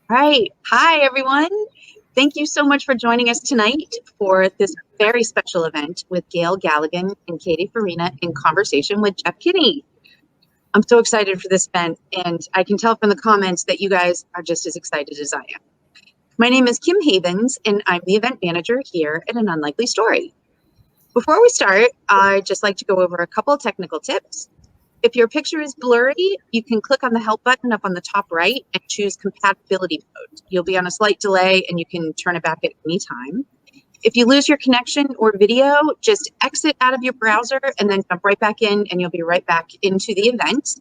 All right. Hi, everyone. Thank you so much for joining us tonight for this very special event with Gale Galligan and Katy Farina in conversation with Jeff Kinney. I'm so excited for this event, and I can tell from the comments that you guys are just as excited as I am. My name is Kim Havens, and I'm the event manager here at An Unlikely Story. Before we start, I'd just like to go over a couple of technical tips. If your picture is blurry, you can click on the help button up on the top right and choose compatibility mode. You'll be on a slight delay and you can turn it back at any time. If you lose your connection or video, just exit out of your browser and then jump right back in and you'll be right back into the event.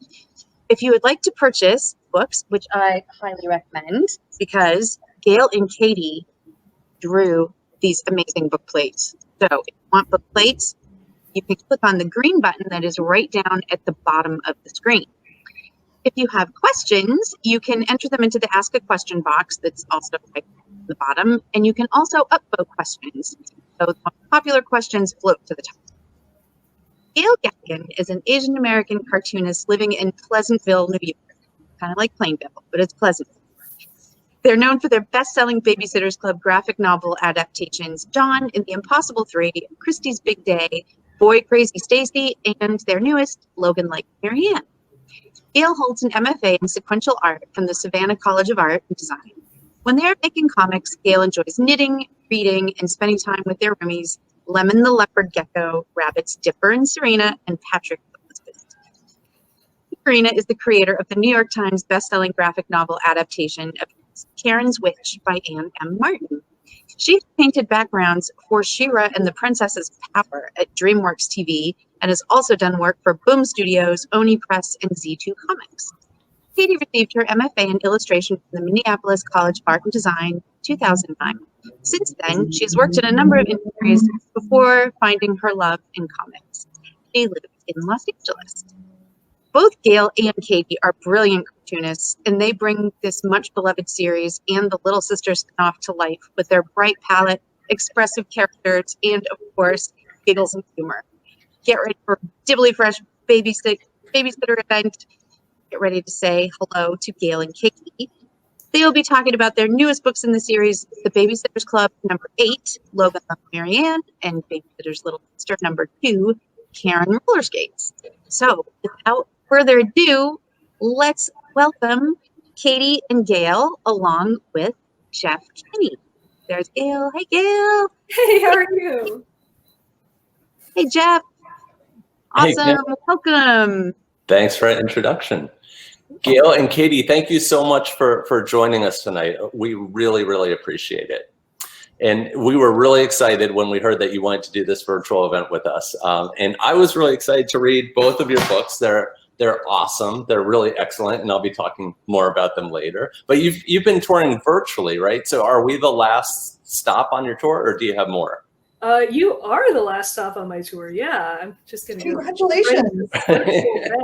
If you would like to purchase books, which I highly recommend because Gale and Katy drew these amazing book plates. So if you want book plates, you can click on the green button that is right down at the bottom of the screen. If you have questions, you can enter them into the Ask a Question box that's also right at the bottom, and you can also upvote questions. So the most popular questions float to the top. Gale Galligan is an Asian American cartoonist living in Pleasantville, New York. Kind of like Plainville, but it's Pleasantville. They're known for their best-selling Babysitters Club graphic novel adaptations, John and the Impossible Three, Christie's Big Day, Boy Crazy Stacy, and their newest, Logan like Marianne. Gale holds an MFA in sequential art from the Savannah College of Art and Design. When they are making comics, Gale enjoys knitting, reading, and spending time with their roomies, Lemon the Leopard Gecko, rabbits Dipper and Serena, and Patrick the husband. Farina is the creator of the New York Times bestselling graphic novel adaptation of Karen's Witch by Anne M. Martin. She painted backgrounds for She-Ra and the Princess's Power at DreamWorks TV and has also done work for Boom Studios, Oni Press, and Z2 Comics. Katy received her MFA in illustration from the Minneapolis College of Art and Design in 2009. Since then, she has worked in a number of industries before finding her love in comics. She lives in Los Angeles. Both Gale and Katy are brilliant cartoonists, and they bring this much-beloved series and the Little Sisters spinoff to life with their bright palette, expressive characters, and, of course, giggles and humor. Get ready for a dibbly fresh babysitter event. Get ready to say hello to Gale and Katy. They will be talking about their newest books in the series, The Babysitters Club #8, Logan Love Marianne, and Babysitter's Little Sister #2, Karen Roller Skates. So, without further ado, let's welcome Katy and Gale along with Jeff Kinney. There's Gale. Hey, Gale. Hey, how are you? Hey, Jeff. Awesome. Hey, welcome. thanks for an introduction. Gale and Katy, thank you so much for joining us tonight. We really, really appreciate it. And we were really excited when we heard that you wanted to do this virtual event with us. And I was really excited to read both of your books. They're awesome. They're really excellent, and I'll be talking more about them later. But you've been touring virtually, right? So are we the last stop on your tour, or do you have more? You are the last stop on my tour. Yeah, I'm just gonna Congratulations. go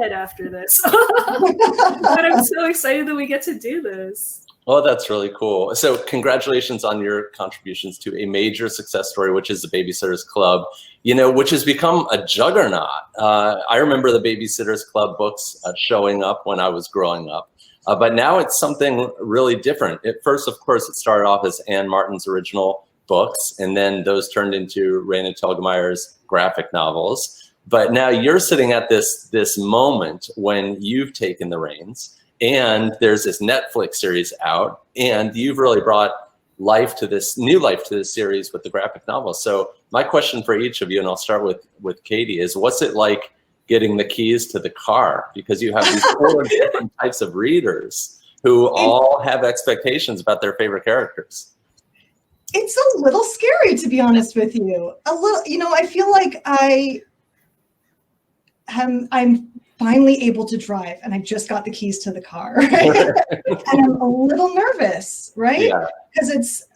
bed after this. But I'm so excited that we get to do this. Oh, that's really cool. So congratulations on your contributions to a major success story, which is the Babysitters Club, which has become a juggernaut. I remember the Babysitters Club books showing up when I was growing up, but now it's something really different. At first, of course, it started off as Anne Martin's original books, and then those turned into Raina Telgemeier's graphic novels. But now you're sitting at this moment when you've taken the reins, and there's this Netflix series out, and you've really brought new life to this series with the graphic novel. So my question for each of you, and I'll start with Katy, is what's it like getting the keys to the car? Because you have these 4 different types of readers who all have expectations about their favorite characters. It's a little scary, to be honest with you. A little, I feel like I'm finally able to drive, and I just got the keys to the car, right? And I'm a little nervous, right? Because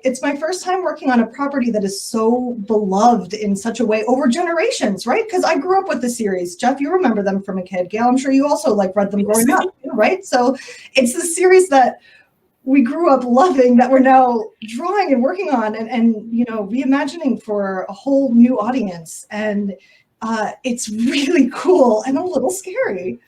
it's my first time working on a property that is so beloved in such a way over generations, right? Because I grew up with the series. Jeff, you remember them from a kid. Gale, I'm sure you also read them growing up, right? So it's the series that we grew up loving that we're now drawing and working on and reimagining for a whole new audience. And it's really cool and a little scary.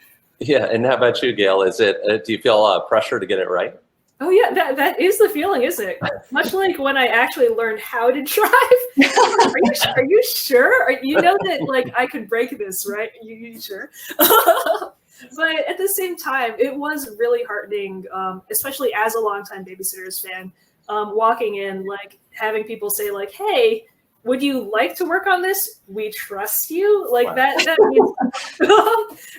Yeah, and how about you, Gale? Do you feel pressure to get it right? Oh yeah, that is the feeling, isn't it? Much like when I actually learned how to drive. Are you sure? You know that like I could break this, right? You sure? But at the same time, it was really heartening, especially as a longtime Babysitters fan, walking in, like having people say like, "Hey, would you like to work on this? We trust you." Like Wow. that means,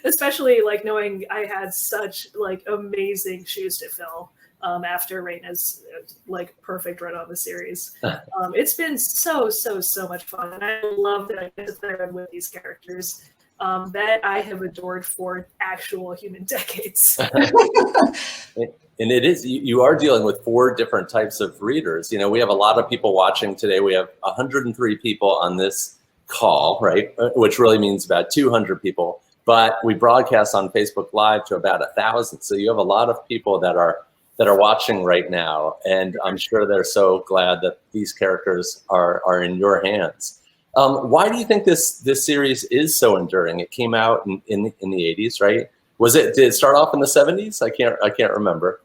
especially like knowing I had such like amazing shoes to fill. After Raina's like perfect run on the series. It's been so much fun. And I love that I get to play around with these characters that I have adored for actual human decades. And it is, you are dealing with 4 different types of readers. You know, we have a lot of people watching today. We have 103 people on this call, right? Which really means about 200 people. But we broadcast on Facebook Live to about 1,000. So you have a lot of people that are watching right now, and I'm sure they're so glad that these characters are in your hands. Why do you think this series is so enduring? It came out in the 80s, right? Did it start off in the 70s? I can't remember.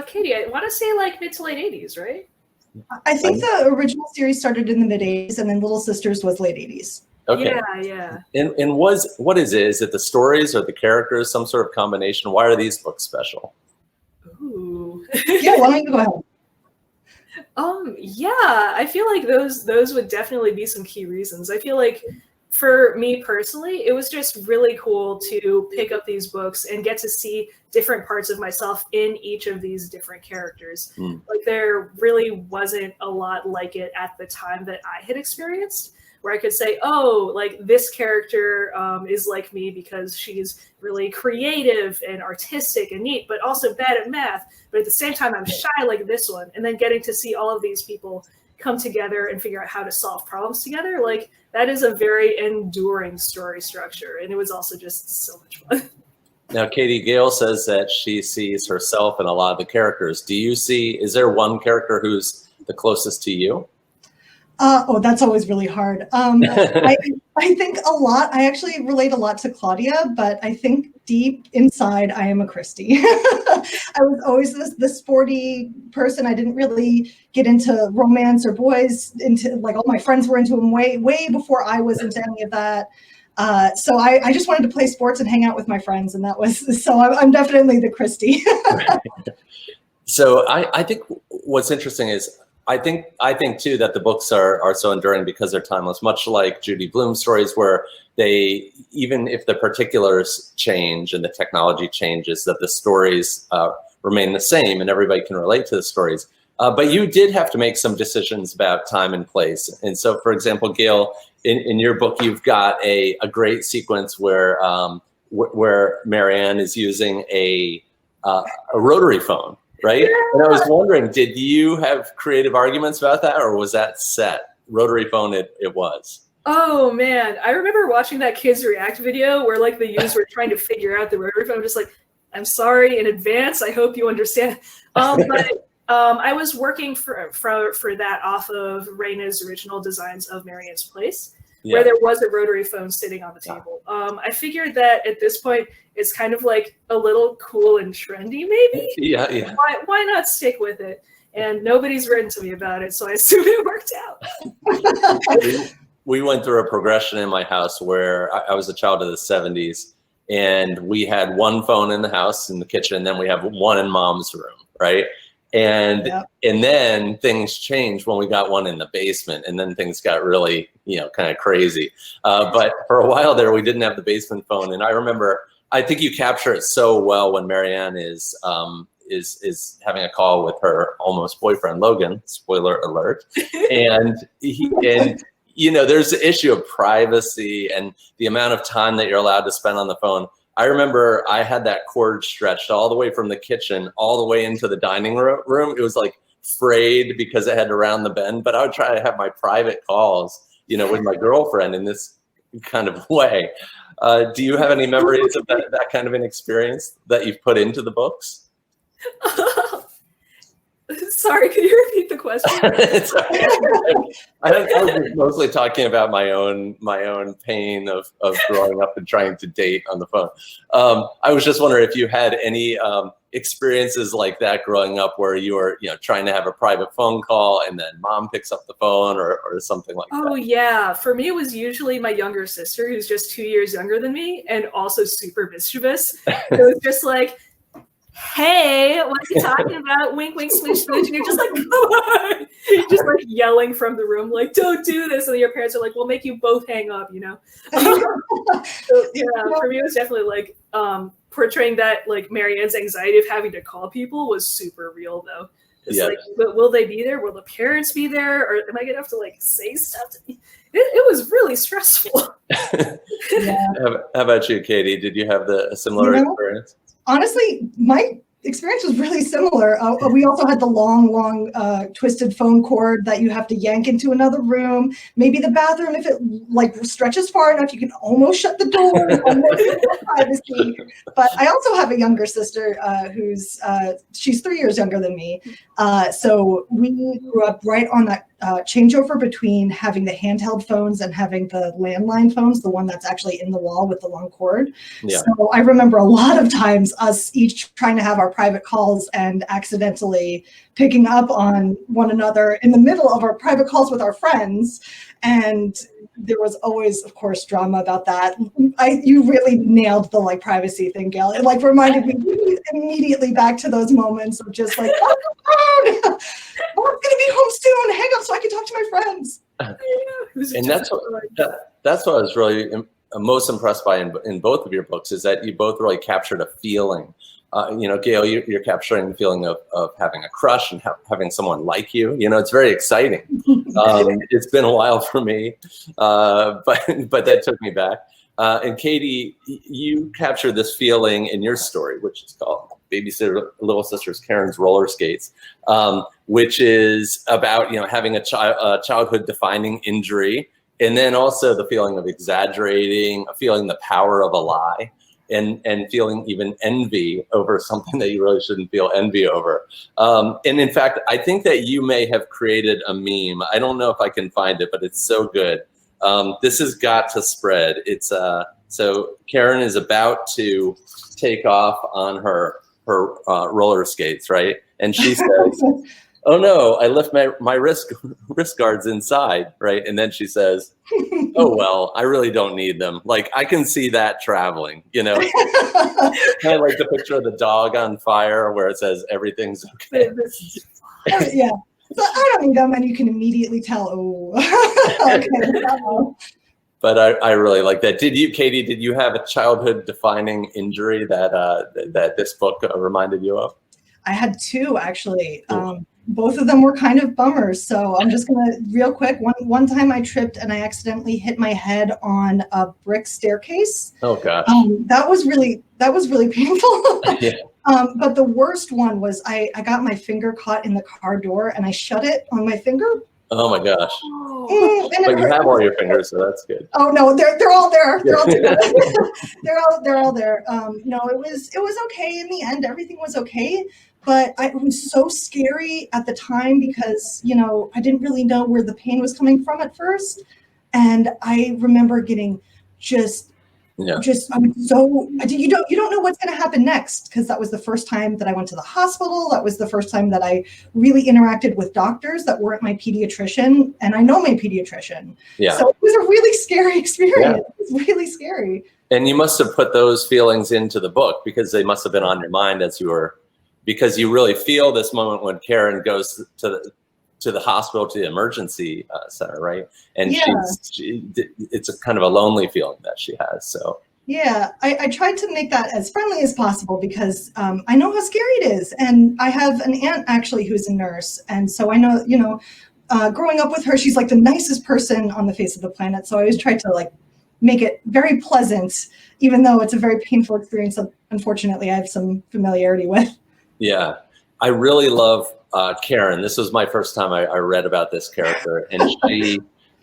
Katie, I want to say like mid to late 80s, right? I think the original series started in the mid 80s, and then Little Sisters was late 80s. Okay. Yeah. And what is it? Is it the stories or the characters? Some sort of combination? Why are these books special? Ooh. Yeah, why don't you go ahead? Yeah, I feel like those would definitely be some key reasons. I feel like for me personally, it was just really cool to pick up these books and get to see different parts of myself in each of these different characters. Like there really wasn't a lot like it at the time that I had experienced, where I could say, oh, like this character is like me because she's really creative and artistic and neat, but also bad at math. But at the same time, I'm shy like this one. And then getting to see all of these people come together and figure out how to solve problems together, like that is a very enduring story structure. And it was also just so much fun. Now, Katie, Gale says that she sees herself in a lot of the characters. Is there one character who's the closest to you? Oh, that's always really hard. I think a lot. I actually relate a lot to Claudia, but I think deep inside I am a Christy. I was always the sporty person. I didn't really get into romance or boys. Like all my friends were into them way before I was into any of that. So I just wanted to play sports and hang out with my friends, and I'm definitely the Christy. So I think what's interesting is I think too that the books are so enduring because they're timeless, much like Judy Blume's stories, where they, even if the particulars change and the technology changes, that the stories remain the same and everybody can relate to the stories. But you did have to make some decisions about time and place. And so, for example, Gale, in your book, you've got a great sequence where Marianne is using a rotary phone. Right? Yeah. And I was wondering, did you have creative arguments about that, or was that set? Rotary phone it was. Oh man, I remember watching that Kids React video where like the users were trying to figure out the rotary phone. I'm just like, I'm sorry in advance. I hope you understand. But I was working for that off of Raina's original designs of Marianne's Place, where there was a rotary phone sitting on the table. I figured that at this point, it's kind of like a little cool and trendy, maybe. Yeah. Why not stick with it? And nobody's written to me about it, so I assume it worked out. We went through a progression in my house where I was a child of the 70s, and we had one phone in the house in the kitchen, and then we have one in Mom's room, right? And then things changed when we got one in the basement, and then things got really, kind of crazy. But for a while there, we didn't have the basement phone, and I remember, I think you capture it so well when Marianne is having a call with her almost boyfriend Logan. Spoiler alert, and there's the issue of privacy and the amount of time that you're allowed to spend on the phone. I remember I had that cord stretched all the way from the kitchen all the way into the dining room. It was like frayed because I had to round the bend, but I would try to have my private calls, with my girlfriend in this kind of way. Do you have any memories of that kind of an experience that you've put into the books? Sorry, could you repeat the question? I was mostly talking about my own pain of growing up and trying to date on the phone. I was just wondering if you had any experiences like that growing up, where you were, trying to have a private phone call and then mom picks up the phone, or something like that. Oh yeah, for me it was usually my younger sister, who's just 2 years younger than me and also super mischievous. It was just like, hey, what are you talking about? Wink, wink, smooch, smooch. And you're just like, come on. You're just like yelling from the room, like, don't do this. And your parents are like, we'll make you both hang up, So, yeah, for me, it was definitely like portraying that, like, Marianne's anxiety of having to call people was super real, though. It's like, but will they be there? Will the parents be there? Or am I going to have to, like, say stuff to me? It was really stressful. Yeah. How about you, Katy? Did you have a similar experience? Honestly, my experience was really similar. We also had the long, twisted phone cord that you have to yank into another room. Maybe the bathroom, if it like stretches far enough, you can almost shut the door. Almost privacy. But I also have a younger sister who's she's 3 years younger than me. So we grew up right on that changeover between having the handheld phones and having the landline phones, the one that's actually in the wall with the long cord. Yeah. So I remember a lot of times us each trying to have our private calls and accidentally picking up on one another in the middle of our private calls with our friends. And there was always, of course, drama about that. You really nailed the like privacy thing, Gale. It like reminded me immediately back to those moments of just like, oh, I'm gonna be home soon. Hang up so I can talk to my friends. And that's what I was really most impressed by in both of your books, is that you both really captured a feeling. Gale, you're capturing the feeling of having a crush and having someone like you. It's very exciting. It's been a while for me, but that took me back. And Katy, you captured this feeling in your story, which is called Babysitter Little Sisters Karen's Roller Skates, which is about having a childhood defining injury, and then also the feeling of exaggerating, feeling the power of a lie. And feeling even envy over something that you really shouldn't feel envy over. And in fact, I think that you may have created a meme. I don't know if I can find it, but it's so good. This has got to spread. It's so Karen is about to take off on her roller skates, right? And she says, "Oh no, I left my wrist guards inside," right? And then she says, "Oh well, I really don't need them." Like, I can see that traveling, Kind of like the picture of the dog on fire where it says everything's okay. Yeah. So I don't need them, and you can immediately tell, oh, okay. But I really like that. Katy, did you have a childhood defining injury that this book reminded you of? I had two, actually. Both of them were kind of bummers. So I'm just gonna real quick. One time I tripped and I accidentally hit my head on a brick staircase. Oh gosh. That was really painful. Yeah. But the worst one was I got my finger caught in the car door and I shut it on my finger. Oh my gosh. But you have all your fingers, so that's good. Oh no, they're all there. They're all together. they're all there. No, it was okay in the end. Everything was okay. But it was so scary at the time because, I didn't really know where the pain was coming from at first. And I remember getting you don't know what's going to happen next, because that was the first time that I went to the hospital. That was the first time that I really interacted with doctors that weren't my pediatrician. And I know my pediatrician. Yeah. So it was a really scary experience. Yeah. It was really scary. And you must have put those feelings into the book because they must have been on your mind because you really feel this moment when Karen goes to the hospital, to the emergency center, right? And it's a kind of a lonely feeling that she has. So yeah, I tried to make that as friendly as possible because I know how scary it is, and I have an aunt actually who's a nurse, and so I know, growing up with her, she's like the nicest person on the face of the planet. So I always tried to like make it very pleasant, even though it's a very painful experience that unfortunately I have some familiarity with. Yeah, I really love Karen. This was my first time I read about this character, and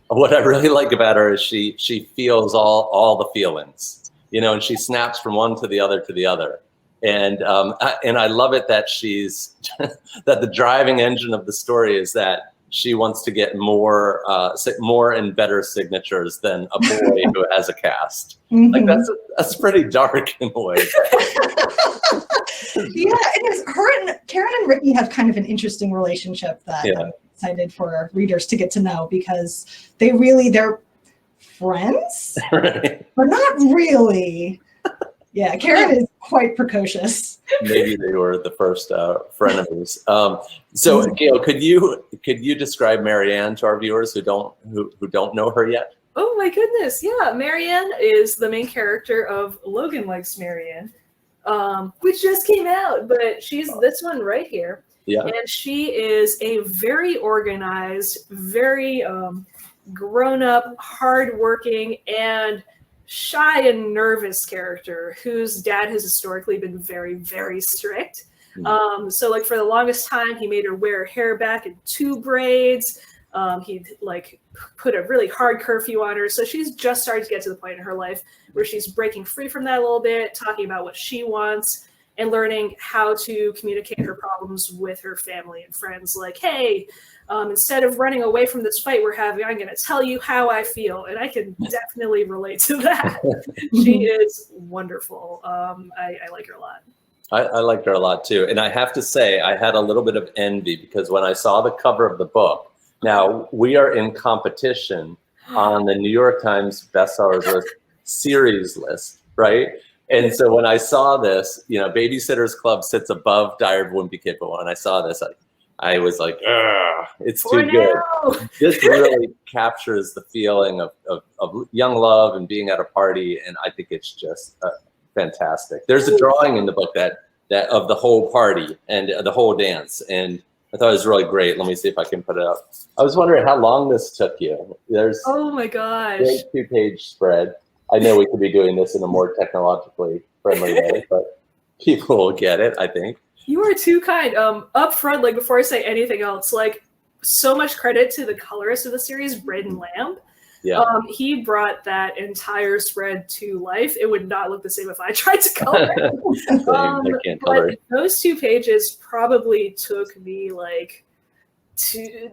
what I really like about her is she feels all the feelings, and she snaps from one to the other to the other. And I love it that she's that the driving engine of the story is that she wants to get more and better signatures than a boy who has a cast. Like that's pretty dark in a way. Yeah, it is. Her and Karen and Ricky have kind of an interesting relationship that I'm excited for readers to get to know, because they're friends, Right. but not really. Yeah, Karen is quite precocious. Maybe they were the first frenemies. So Gale, could you describe Marianne to our viewers who don't know her yet? Oh my goodness, yeah. Marianne is the main character of Logan Likes Marianne, which just came out, but she's this one right here. Yeah. And she is a very organized, very grown-up, hardworking, and shy and nervous character whose dad has historically been very, very strict. So like for the longest time, he made her wear her hair back in 2 braids. He'd like put a really hard curfew on her. So she's just starting to get to the point in her life where she's breaking free from that a little bit, talking about what she wants and learning how to communicate her problems with her family and friends. Like, hey, instead of running away from this fight we're having, I'm going to tell you how I feel. And I can definitely relate to that. She is wonderful. I like her a lot. I liked her a lot too. And I have to say, I had a little bit of envy because when I saw the cover of the book, now we are in competition on the New York Times bestseller list series list, right? And so when I saw this, you know, Babysitters Club sits above Diary of a Wimpy Kid, but when I saw this, I was like, ugh, it's too good. This really captures the feeling of young love and being at a party, and I think it's just fantastic. There's a drawing in the book that of the whole party and the whole dance, and I thought it was really great. Let me see if I can put it up. I was wondering how long this took you. There's oh my gosh, a 2-page spread. I know we could be doing this in a more technologically friendly way, but people will get it, I think. You are too kind. Up front, like before I say anything else, like so much credit to the colorist of the series, Braden Lamb. Yeah. He brought that entire spread to life. It would not look the same if I tried to color it. I can't color it. Those 2 pages probably took me like two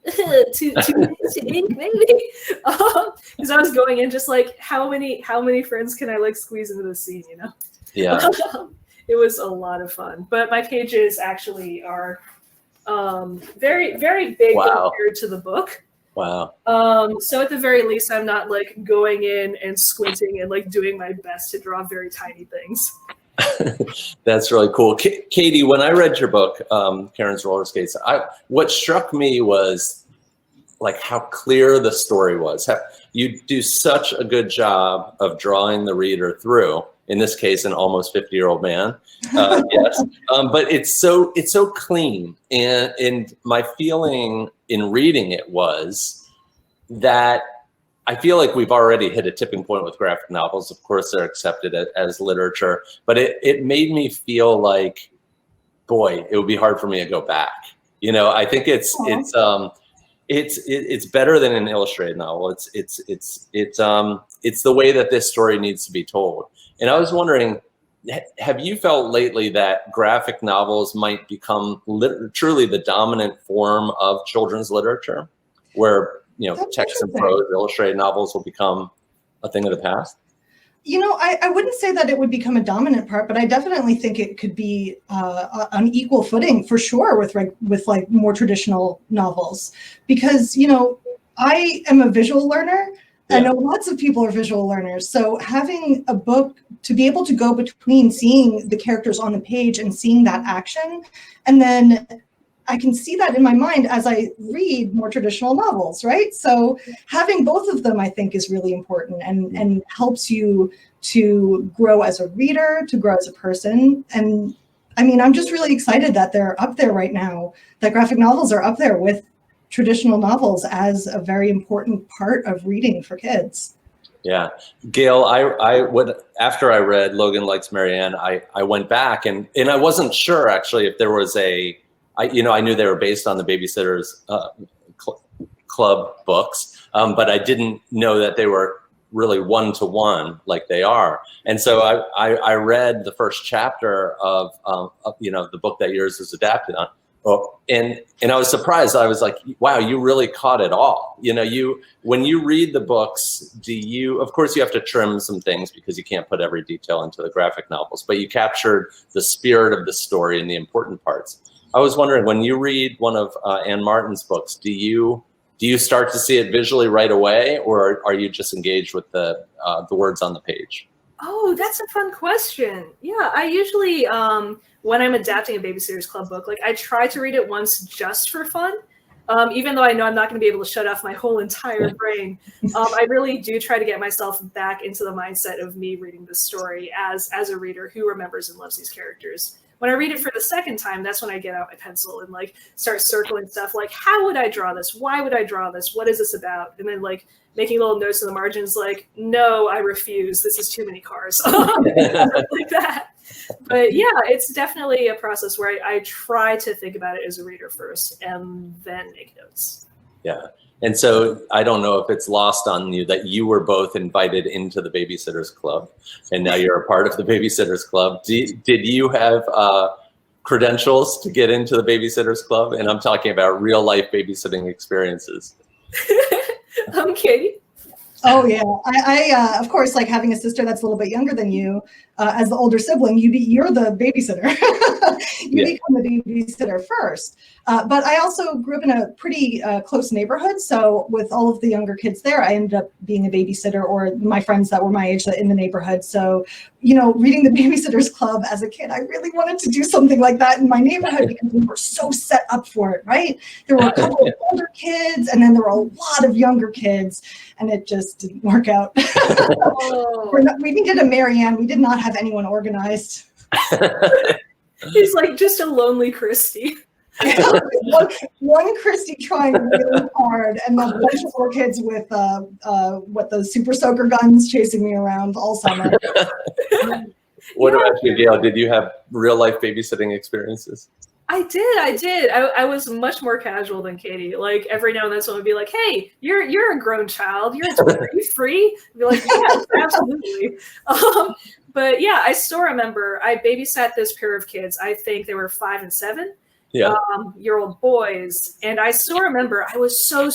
minutes to ink, maybe. Because I was going in just like, how many friends can I like squeeze into this scene, you know? Yeah. It was a lot of fun. But my pages actually are very, very big compared to the book. Wow. So at the very least, I'm not like going in and squinting and like doing my best to draw very tiny things. That's really cool. Katie, when I read your book, Karen's Roller Skates, what struck me was like how clear the story was. You do such a good job of drawing the reader through, in this case, an almost 50-year-old man. Yes. But it's so clean. And my feeling in reading it was that I feel like we've already hit a tipping point with graphic novels. Of course, they're accepted as literature, but it made me feel like, boy, it would be hard for me to go back. You know, I think it's better than an illustrated novel. It's the way that this story needs to be told. And I was wondering, have you felt lately that graphic novels might become truly the dominant form of children's literature, where, you know, That's text and prose illustrated novels will become a thing of the past? You know, I wouldn't say that it would become a dominant part, but I definitely think it could be on equal footing for sure with like more traditional novels, because, you know, I am a visual learner. Yeah. I know lots of people are visual learners. So having a book to be able to go between seeing the characters on the page and seeing that action, and then I can see that in my mind as I read more traditional novels, right? So having both of them, I think, is really important and helps you to grow as a reader, to grow as a person. And I mean, I'm just really excited that they're up there right now, that graphic novels are up there with traditional novels as a very important part of reading for kids. Yeah, Gale, after I read Logan Likes Marianne, I went back and I wasn't sure actually if there was I knew they were based on the Babysitters Club books, but I didn't know that they were really one-to-one like they are. And so I read the first chapter of the book that yours is adapted on. Well, and I was surprised. I was like, wow, you really caught it all. When you read the books, of course you have to trim some things because you can't put every detail into the graphic novels, but you captured the spirit of the story and the important parts. I was wondering, when you read one of Anne Martin's books, do you start to see it visually right away, or are you just engaged with the words on the page? Oh, that's a fun question. Yeah, I usually, when I'm adapting a Babysitters Club book, like I try to read it once just for fun. Even though I know I'm not going to be able to shut off my whole entire brain, I really do try to get myself back into the mindset of me reading the story as a reader who remembers and loves these characters. When I read it for the second time, that's when I get out my pencil and like start circling stuff like, how would I draw this? Why would I draw this? What is this about? And then like making little notes in the margins like, no, I refuse. This is too many cars. Like that. But yeah, it's definitely a process where I try to think about it as a reader first and then make notes. Yeah. And so I don't know if it's lost on you that you were both invited into the Babysitters Club, and now you're a part of the Babysitters Club. Did you have credentials to get into the Babysitters Club? And I'm talking about real life babysitting experiences. Katie? Oh yeah, I of course, like having a sister that's a little bit younger than you, as the older sibling, you're the babysitter. You become the babysitter first. But I also grew up in a pretty close neighborhood, so with all of the younger kids there, I ended up being a babysitter, or my friends that were my age in the neighborhood. So, reading the Babysitters Club as a kid, I really wanted to do something like that in my neighborhood because we were so set up for it, right? There were a couple of older kids, and then there were a lot of younger kids, and it just didn't work out. We needed a Marianne. We did not have anyone organized. He's like just a lonely Christy. one Christy trying really hard, and then a bunch of more kids with the super soaker guns chasing me around all summer. What about you, Gale? Did you have real life babysitting experiences? I did. I was much more casual than Katie. Like every now and then someone would be like, hey, you're a grown child. Are you free? I'd be like, yeah, absolutely. But yeah, I still remember I babysat this pair of kids. I think they were 5 and 7 year old boys. And I still remember I was so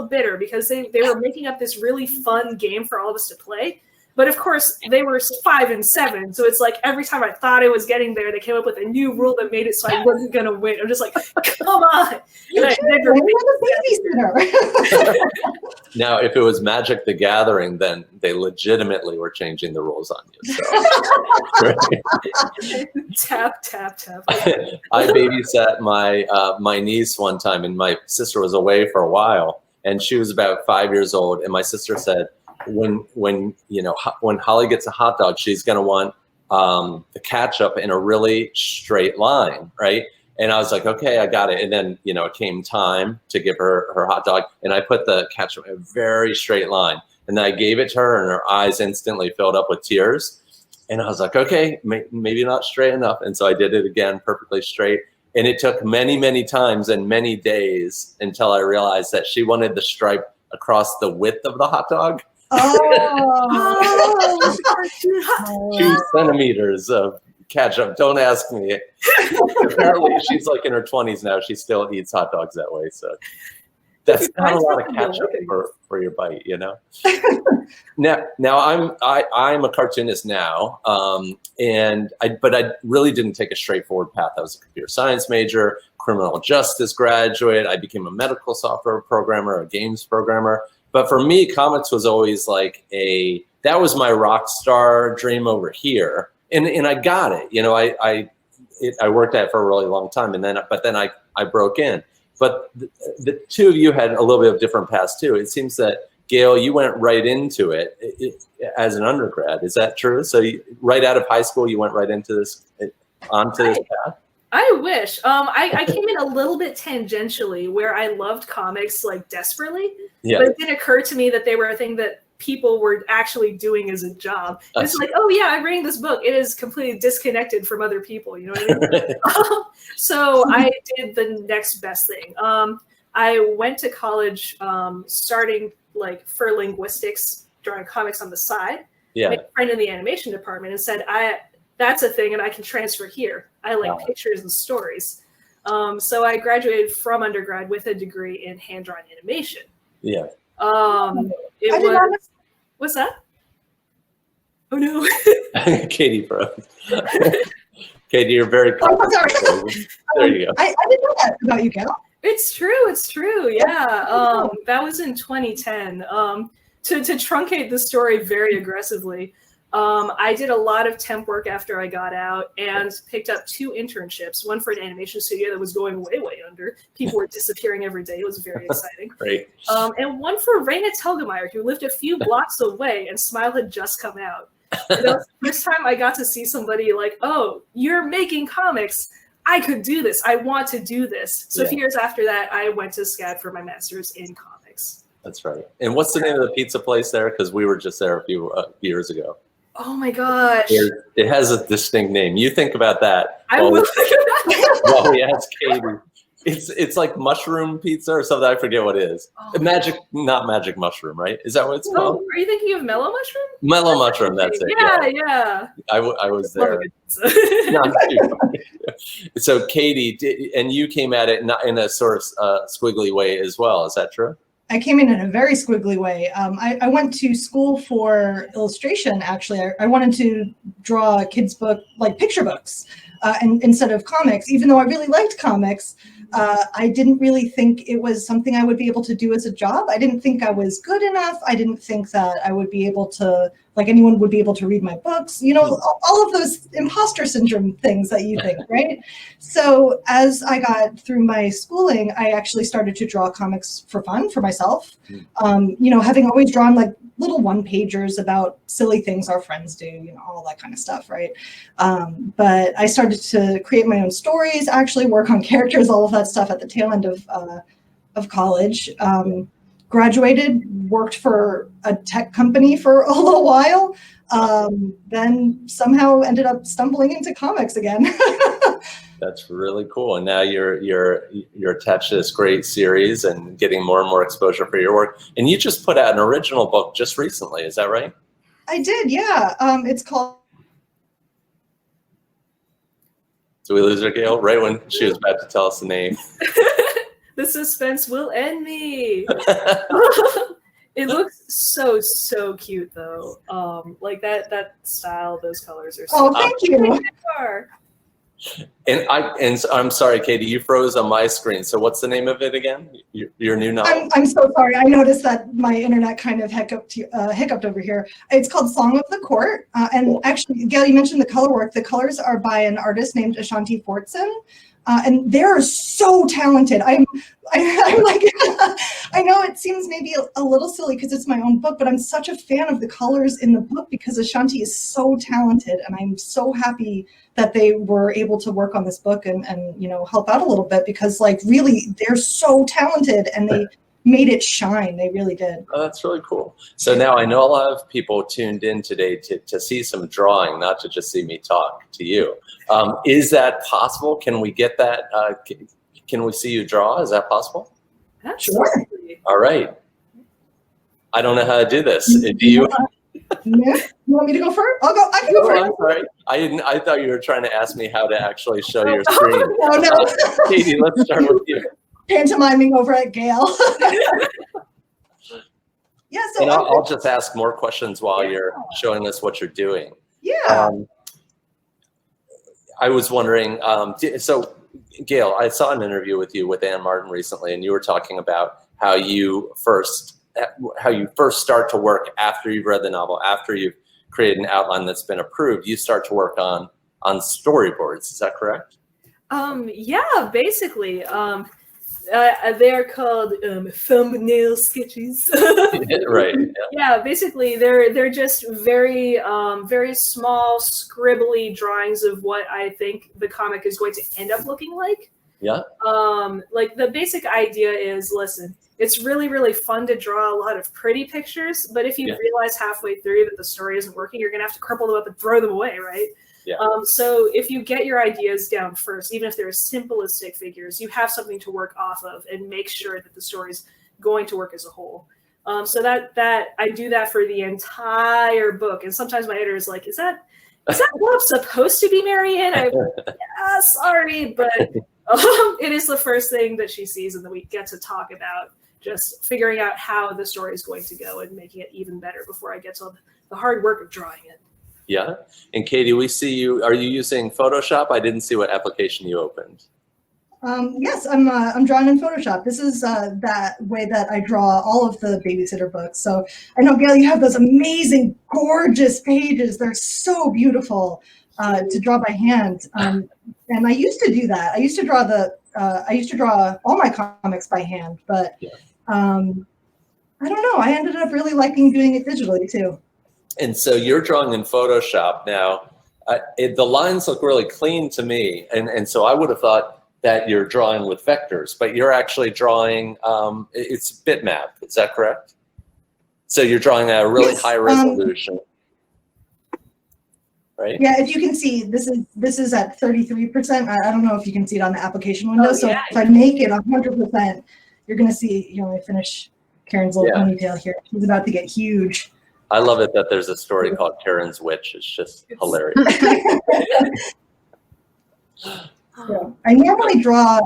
bitter because they were making up this really fun game for all of us to play. But of course, they were 5 and 7. So it's like every time I thought I was getting there, they came up with a new rule that made it so I wasn't going to win. I'm just like, come on. You're the babysitter. Now, if it was Magic the Gathering, then they legitimately were changing the rules on you. So. Tap. I babysat my niece one time, and my sister was away for a while, and she was about 5 years old, and my sister said, when Holly gets a hot dog, she's going to want the ketchup in a really straight line, right? And I was like, okay, I got it. And then, it came time to give her hot dog, and I put the ketchup in a very straight line. And then I gave it to her, and her eyes instantly filled up with tears. And I was like, okay, maybe not straight enough. And so I did it again, perfectly straight. And it took many, many times and many days until I realized that she wanted the stripe across the width of the hot dog. 2 centimeters of ketchup. Don't ask me. Apparently, she's like in her 20s now. She still eats hot dogs that way. So that's not a lot of ketchup for your bite, Now I'm a cartoonist now, but I really didn't take a straightforward path. I was a computer science major, criminal justice graduate. I became a medical software programmer, a games programmer. But for me, comics was always like that was my rock star dream over here. And I got it. I worked at it for a really long time, but then I broke in. But the two of you had a little bit of different paths too. It seems that, Gale, you went right into it as an undergrad. Is that true? So right out of high school, you went right into this path? I wish. I came in a little bit tangentially where I loved comics like desperately, but it didn't occur to me that they were a thing that people were actually doing as a job. It's like, oh yeah, I'm reading this book. It is completely disconnected from other people. You know what I mean? So I did the next best thing. I went to college starting like for linguistics. drawing comics on the side. Yeah. Made a friend in the animation department and said, that's a thing and I can transfer here. I like pictures and stories. So I graduated from undergrad with a degree in hand-drawn animation. Yeah. What's that? Oh no. Katie, bro. Katie, you're very sorry. There you go. I didn't know that about you, Gale. It's true. Yeah. That was in 2010. To truncate the story very aggressively, I did a lot of temp work after I got out and picked up 2 internships, one for an animation studio that was going way under. People were disappearing every day. It was very exciting. Great. And one for Raina Telgemeier, who lived a few blocks away, and Smile had just come out. And that was the first time I got to see somebody like, oh, you're making comics. I could do this. I want to do this. So a few years after that, I went to SCAD for my master's in comics. That's right. And what's the name of the pizza place there? Because we were just there a few years ago. Oh my gosh. It has a distinct name. You think about that. I will. While we ask Katie. It's like mushroom pizza or something. I forget what it is. Oh. Not magic mushroom, right? Is that what it's called? Are you thinking of mellow mushroom? Mellow mushroom, that's it. Yeah. I was there. So Katie, and you came at it not in a sort of squiggly way as well. Is that true? I came in a very squiggly way. I went to school for illustration, actually. I wanted to draw kids' book, like picture books, and instead of comics. Even though I really liked comics, I didn't really think it was something I would be able to do as a job. I didn't think I was good enough. I didn't think that I would be able to, like anyone would be able to read my books, you know, all of those imposter syndrome things that you think, right? So as I got through my schooling, I actually started to draw comics for fun for myself. You know, having always drawn like little one-pagers about silly things our friends do, you know, all that kind of stuff, right? But I started to create my own stories, actually work on characters, all of that stuff at the tail end of college. Graduated, worked for a tech company for a little while, then somehow ended up stumbling into comics again. That's really cool. And now you're attached to this great series and getting more and more exposure for your work. And you just put out an original book just recently, is that right? I did, yeah. It's called. Did we lose her, Gale? Right when she was about to tell us the name. The suspense will end me. It looks so cute though. Like that style, those colors are so Oh, thank you. And I'm sorry, Katie, you froze on my screen. So what's the name of it again? Your new novel? I'm so sorry. I noticed that my internet kind of hiccuped over here. It's called Song of the Court. And actually, Gale, you mentioned the color work. The colors are by an artist named Ashanti Fortson. And they're so talented. I'm like, I know it seems maybe a little silly because it's my own book, but I'm such a fan of the colors in the book because Ashanti is so talented, and I'm so happy that they were able to work on this book and you know, help out a little bit because like really they're so talented and they made it shine. They really did. Oh, that's really cool. So now I know a lot of people tuned in today to see some drawing, not to just see me talk to you. Is that possible? Can we get that? Can we see you draw? Is that possible? Sure. All right. I don't know how to do this. Do you? You want me to go first? I can go first. I'm sorry. I thought you were trying to ask me how to actually show your screen. No. Katie, let's start with you. Pantomiming over at Gale. Yeah, so and I'll just ask more questions while you're showing us what you're doing. Yeah. I was wondering, so Gale, I saw an interview with you with Ann Martin recently, and you were talking about how you first start to work after you've read the novel, after you've created an outline that's been approved. You start to work on storyboards. Is that correct? Yeah, basically. They're called thumbnail sketches. Right. Yeah, basically they're just very very small scribbly drawings of what I think the comic is going to end up looking like. Yeah. Like the basic idea is, listen, it's really fun to draw a lot of pretty pictures, but if you realize halfway through that the story isn't working, you're gonna have to crumple them up and throw them away, right? Yeah. So if you get your ideas down first, even if they're as simple as stick figures, you have something to work off of and make sure that the story's going to work as a whole. So that I do that for the entire book. And sometimes my editor is like, is that glove supposed to be Marianne? Yeah, sorry, but it is the first thing that she sees, and then we get to talk about just figuring out how the story is going to go and making it even better before I get to the hard work of drawing it. Yeah. And Katy, we see you. Are you using Photoshop? I didn't see what application you opened. Yes, I'm drawing in Photoshop. This is that way that I draw all of the babysitter books. So I know, Gale, you have those amazing, gorgeous pages. They're so beautiful to draw by hand. And I used to do that. I used to draw all my comics by hand, but yeah. I don't know. I ended up really liking doing it digitally too. And so you're drawing in Photoshop now. The lines look really clean to me, and so I would have thought that you're drawing with vectors, but you're actually drawing, it's bitmap, is that correct? So you're drawing at a really high resolution, right? Yeah, if you can see, this is at 33%. I don't know if you can see it on the application window. So if I make it 100%, you're gonna see, I finish Karen's little ponytail here. She's about to get huge. I love it that there's a story called Karen's Witch. It's just hilarious. So I normally draw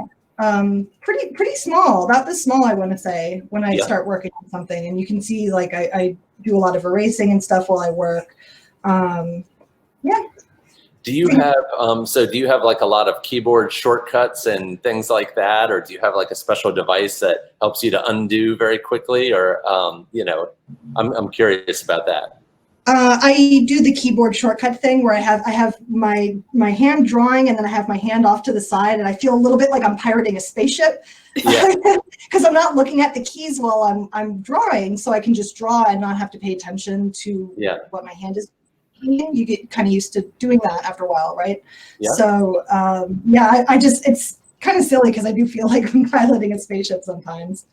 pretty small, about this small, I want to say, when I start working on something. And you can see, like, I do a lot of erasing and stuff while I work. Yeah. Do you have do you have like a lot of keyboard shortcuts and things like that, or do you have like a special device that helps you to undo very quickly, or I'm curious about that. I do the keyboard shortcut thing where I have my hand drawing, and then I have my hand off to the side, and I feel a little bit like I'm pirating a spaceship because I'm not looking at the keys while I'm drawing, so I can just draw and not have to pay attention to what my hand is doing. You get kind of used to doing that after a while, right? Yeah. So I just, it's kind of silly because I do feel like I'm piloting a spaceship sometimes.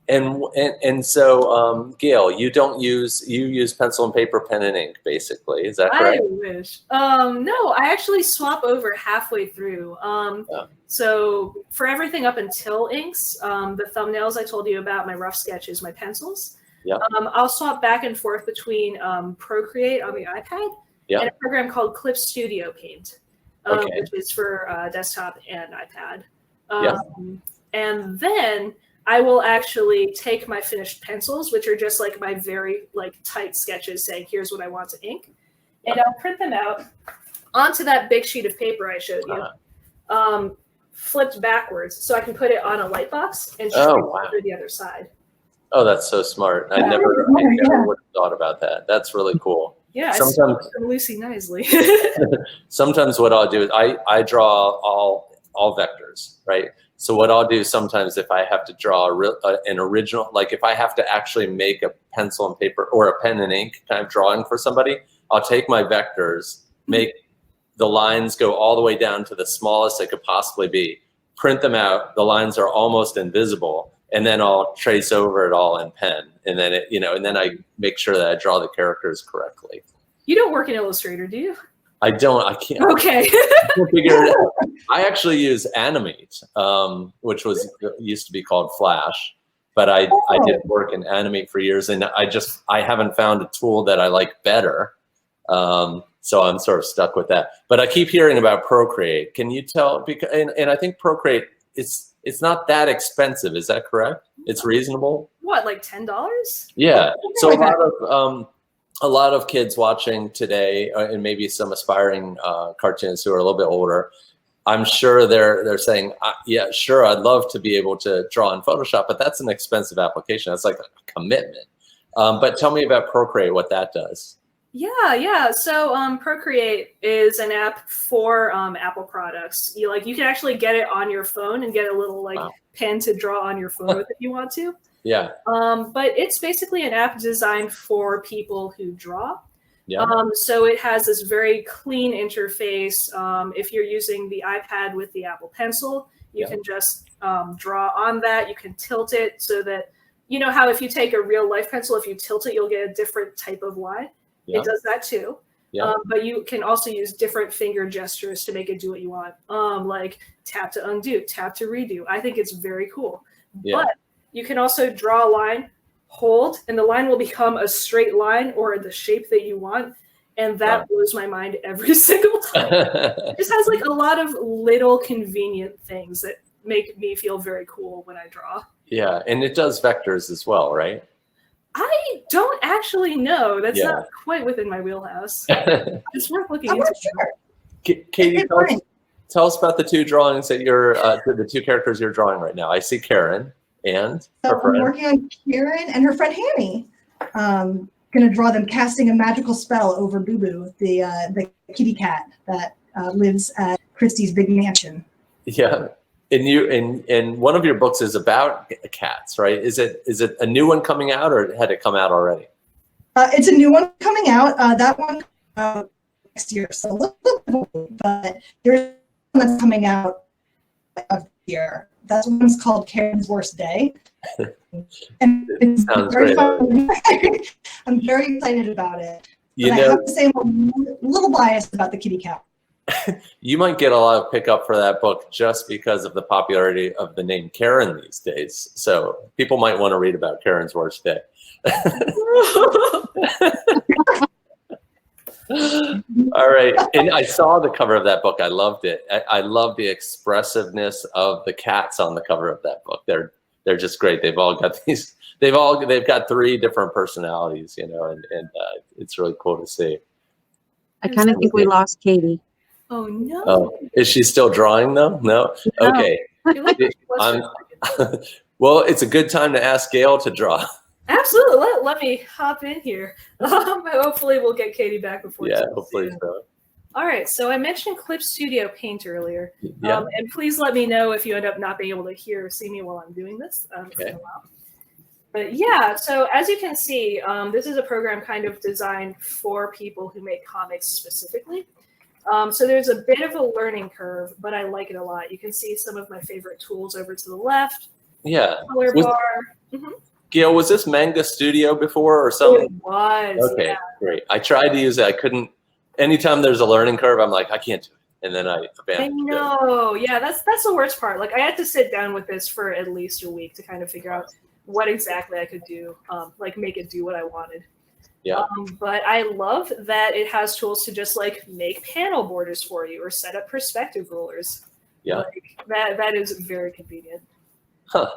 And so, Gale, you use pencil and paper, pen and ink, basically. Is that correct? I wish. No, I actually swap over halfway through. So for everything up until inks, the thumbnails I told you about, my rough sketches, my pencils, I'll swap back and forth between Procreate on the iPad and a program called Clip Studio Paint, which is for desktop and iPad. And then I will actually take my finished pencils, which are just like my very tight sketches saying, here's what I want to ink. And I'll print them out onto that big sheet of paper I showed you, flipped backwards. So I can put it on a light box and show through the other side. Oh, that's so smart. I never would have thought about that. That's really cool. Yeah, sometimes Lucy nicely. Sometimes what I'll do is I draw all vectors, right? So what I'll do sometimes if I have to draw an original, like if I have to actually make a pencil and paper or a pen and ink kind of drawing for somebody, I'll take my vectors, make the lines go all the way down to the smallest they could possibly be, print them out, the lines are almost invisible, and then I'll trace over it all in pen. And then and then I make sure that I draw the characters correctly. You don't work in Illustrator, do you? I don't. I can't. Okay. I can't figure it out. I actually use Animate, which used to be called Flash, but I did work in Animate for years, and I haven't found a tool that I like better. So I'm sort of stuck with that. But I keep hearing about Procreate. Can you tell? Because and I think Procreate it's not that expensive. Is that correct? It's reasonable. What, like $10? Yeah. So a lot of kids watching today, and maybe some aspiring cartoonists who are a little bit older, I'm sure they're saying, yeah, sure, I'd love to be able to draw in Photoshop, but that's an expensive application. That's like a commitment. But tell me about Procreate, what that does. Yeah. So Procreate is an app for Apple products. You can actually get it on your phone and get a little pen to draw on your phone with if you want to. Yeah. But it's basically an app designed for people who draw. Yeah. So it has this very clean interface. If you're using the iPad with the Apple Pencil, you can just draw on that. You can tilt it so that, you know how if you take a real life pencil, if you tilt it, you'll get a different type of line. Yeah. It does that too. Yeah. But you can also use different finger gestures to make it do what you want. Like tap to undo, tap to redo. I think it's very cool. Yeah. But you can also draw a line, hold, and the line will become a straight line or the shape that you want. And that blows my mind every single time. It just has like a lot of little convenient things that make me feel very cool when I draw. Yeah, and it does vectors as well, right? I don't actually know. That's not quite within my wheelhouse. It's worth looking into. Sure. Katie, tell us about the two drawings that you're, the two characters you're drawing right now. I see Karen and her friend. I'm working on Karen and her friend Hanny. Going to draw them casting a magical spell over Boo Boo, the kitty cat that lives at Christie's big mansion. Yeah, and one of your books is about cats, right? Is it a new one coming out, or had it come out already? It's a new one coming out. That one next year, so a little bit, but there's one that's coming out of the year. That one's called Karen's Worst Day. And it's very fun. I'm very excited about it. But I have to say I'm a little biased about the kitty cat. You might get a lot of pickup for that book just because of the popularity of the name Karen these days. So people might want to read about Karen's Worst Day. All right, and I saw the cover of that book. I loved it. I love the expressiveness of the cats on the cover of that book. They're just great. They've all got these. They've got 3 different personalities, you know, and it's really cool to see. I kind of think we lost Katie. Oh no! Oh, is she still drawing though? No. Okay. Well, it's a good time to ask Gale to draw. Absolutely. Let me hop in here. Hopefully we'll get Katie back before. Yeah, hopefully so. All right, so I mentioned Clip Studio Paint earlier. Yeah. And please let me know if you end up not being able to hear or see me while I'm doing this. Okay. But yeah, so as you can see, this is a program kind of designed for people who make comics specifically. So there's a bit of a learning curve, but I like it a lot. You can see some of my favorite tools over to the left. Yeah. Color bar. Gale, was this Manga Studio before or something? It was. Okay, yeah. Great. I tried to use it. I couldn't. Anytime there's a learning curve, I'm like, I can't do it. And then I abandoned it. I know. Yeah, that's the worst part. Like I had to sit down with this for at least a week to kind of figure out what exactly I could do, like make it do what I wanted. Yeah. But I love that it has tools to just like make panel borders for you or set up perspective rulers. Yeah. Like, that is very convenient. Huh.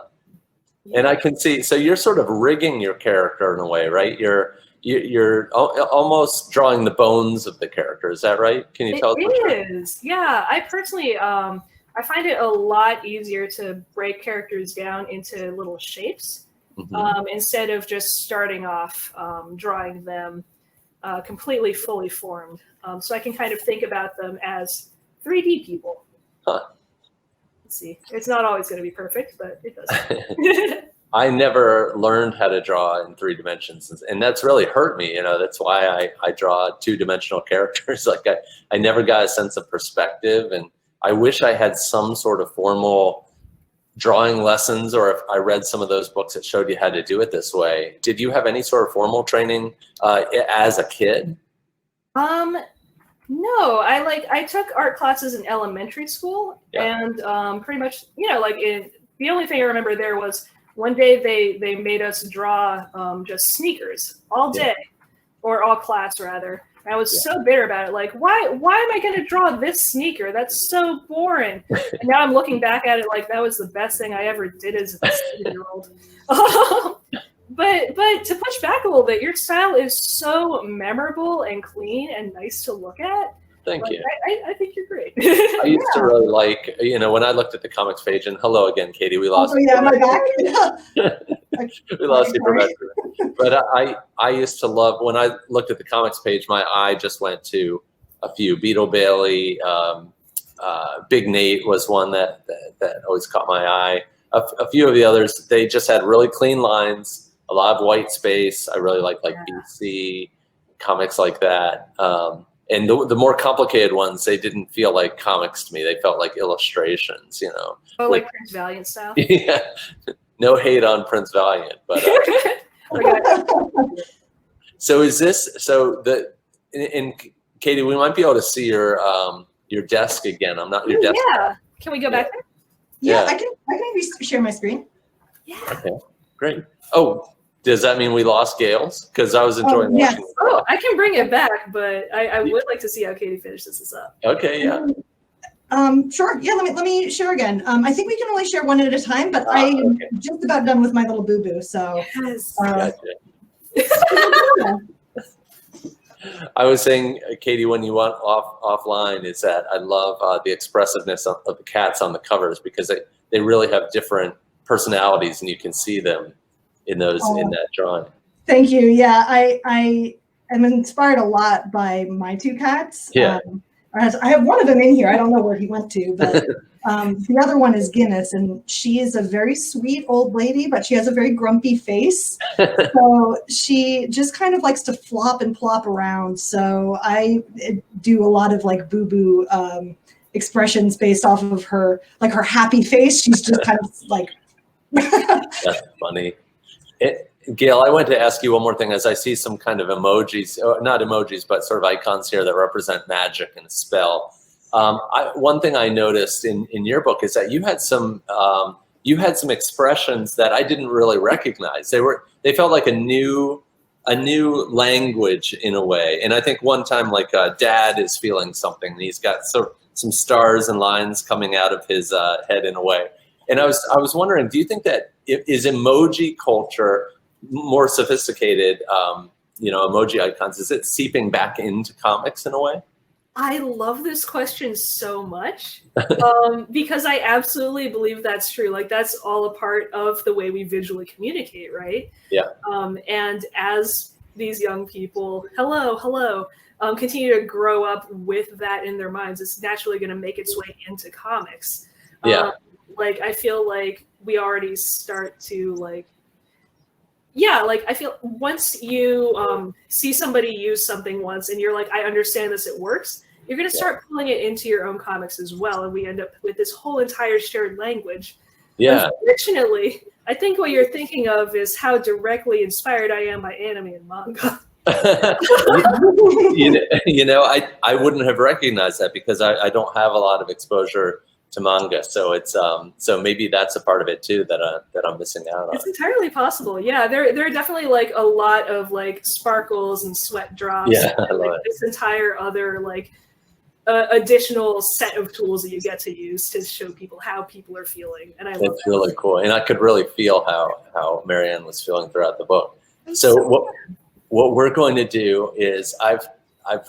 And I can see, so you're sort of rigging your character in a way, right? You're almost drawing the bones of the character. Is that right? Can you tell us? It is. Yeah. I personally, I find it a lot easier to break characters down into little shapes instead of just starting off drawing them completely fully formed. So I can kind of think about them as 3D people. Huh. Let's see. It's not always going to be perfect, but it does. I never learned how to draw in 3 dimensions, and that's really hurt me. You know, that's why I draw 2-dimensional characters. Like I never got a sense of perspective, and I wish I had some sort of formal drawing lessons, or if I read some of those books that showed you how to do it this way. Did you have any sort of formal training as a kid? No, I took art classes in elementary school, and pretty much, like the only thing I remember there was one day they made us draw just sneakers all day, or all class rather. And I was so bitter about it. Like, why am I going to draw this sneaker? That's so boring. And now I'm looking back at it like that was the best thing I ever did as a 7-year-old. But to push back a little bit, your style is so memorable and clean and nice to look at. Thank you. I think you're great. I used to really like, when I looked at the comics page, and hello again, Katie, we lost you. Yeah, my back. We lost you for a minute. But I used to love, when I looked at the comics page, my eye just went to a few. Beetle Bailey, Big Nate was one that always caught my eye. A few of the others, they just had really clean lines, a lot of white space. I really like BC comics like that. And the more complicated ones, they didn't feel like comics to me. They felt like illustrations, Oh, like Prince Valiant style? Yeah. No hate on Prince Valiant, but so is this and Katie, we might be able to see your desk again. I'm not your desk. Yeah. Can we go back there? Yeah, I can maybe share my screen. Yeah. Okay. Great. Oh, Does that mean we lost Gale's? Because I was enjoying yes. watching. Oh, I can bring it back, but I would like to see how Katy finishes this up. Okay, yeah. Sure. Yeah, let me share again. I think we can only share one at a time, but I'm just about done with my little boo-boo. So Yes. I was saying, Katy, when you went offline, is that I love the expressiveness of the cats on the covers, because they really have different personalities, and you can see them in those in that drawing. Thank you. Yeah, I am inspired a lot by my two cats. Yeah. I have one of them in here. I don't know where he went to, but the other one is Guinness, and she is a very sweet old lady, but she has a very grumpy face. So she just kind of likes to flop and plop around. So I do a lot of like boo-boo expressions based off of her, like her happy face. She's just kind of like. That's funny. Gale, I wanted to ask you one more thing. As I see some kind of emojis, not emojis, but sort of icons here that represent magic and a spell. One thing I noticed in your book is that you had some expressions that I didn't really recognize. They felt like a new language in a way. And I think one time, like Dad is feeling something, and he's got some stars and lines coming out of his head in a way. And I was wondering, do you think that is emoji culture more sophisticated, emoji icons? Is it seeping back into comics in a way? I love this question so much because I absolutely believe that's true. Like, that's all a part of the way we visually communicate, right? Yeah. And as these young people, continue to grow up with that in their minds, it's naturally going to make its way into comics. Yeah. Like, I feel like we already start to I feel once you see somebody use something once and you're like, I understand this, it works, you're going to start pulling it into your own comics as well. And we end up with this whole entire shared language. Yeah. Unfortunately, I think what you're thinking of is how directly inspired I am by anime and manga. I wouldn't have recognized that because I don't have a lot of exposure to manga, so it's so maybe that's a part of it too that I'm missing out on. It's entirely possible. Yeah, there are definitely like a lot of like sparkles and sweat drops. Yeah, and, like, this entire other like additional set of tools that you get to use to show people how people are feeling, and I love it's really cool. And I could really feel how Marianne was feeling throughout the book. So what we're going to do is I've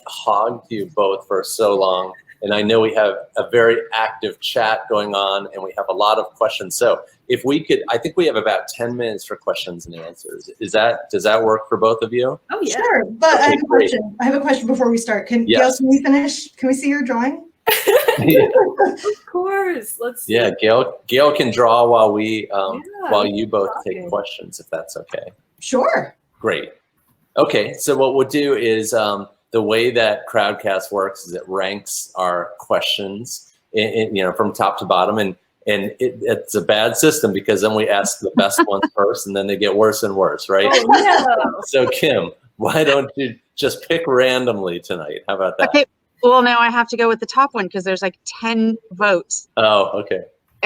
hogged you both for so long. And I know we have a very active chat going on, and we have a lot of questions. So if we could, I think we have about 10 minutes for questions and answers. Does that work for both of you? Oh yeah. Sure, but okay, I have a question before we start. Gail, can we finish? Can we see your drawing? Of course. Let's see. Yeah, Gale can draw while while you both take questions, if that's okay. Sure. Great. Okay, so what we'll do is the way that Crowdcast works is it ranks our questions, from top to bottom, and it's a bad system because then we ask the best ones first, and then they get worse and worse, right? Oh, no. So Kim, why don't you just pick randomly tonight? How about that? Okay. Well, now I have to go with the top one because there's like 10 votes. Oh, okay.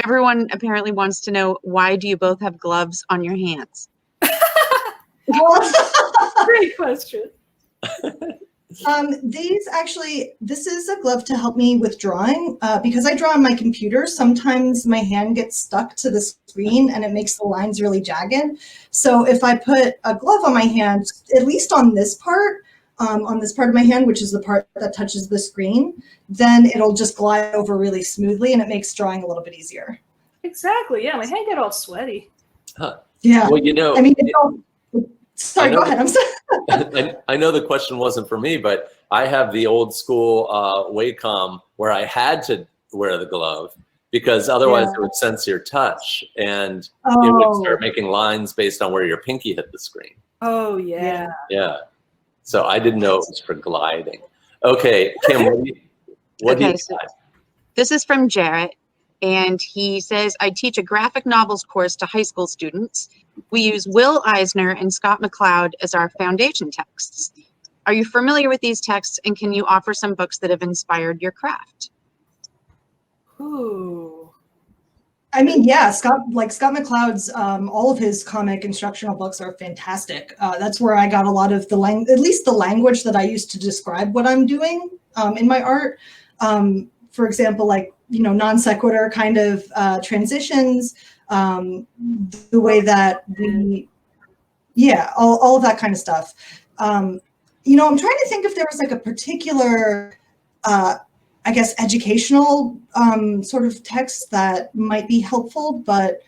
Everyone apparently wants to know, why do you both have gloves on your hands? Great question. This is a glove to help me with drawing because I draw on my computer. Sometimes my hand gets stuck to the screen and it makes the lines really jagged. So if I put a glove on my hand, at least on this part of my hand, which is the part that touches the screen, then it'll just glide over really smoothly and it makes drawing a little bit easier. Exactly. Yeah, my hand got all sweaty. Huh. Yeah. Well, I mean, sorry, go ahead. I'm sorry. I know the question wasn't for me, but I have the old school Wacom where I had to wear the glove because otherwise it would sense your touch and it would start making lines based on where your pinky hit the screen. Oh, yeah. Yeah. So I didn't know it was for gliding. Okay, Kim, what do you decide? This is from Jarrett. And he says, I teach a graphic novels course to high school students. We use Will Eisner and Scott McCloud as our foundation texts. Are you familiar with these texts, and can you offer some books that have inspired your craft? Ooh. I mean, yeah, Scott McCloud's, all of his comic instructional books are fantastic. That's where I got a lot of at least the language that I used to describe what I'm doing in my art. For example, like, non sequitur kind of transitions, the way that all of that kind of stuff. I'm trying to think if there was like a particular, I guess, educational sort of text that might be helpful, but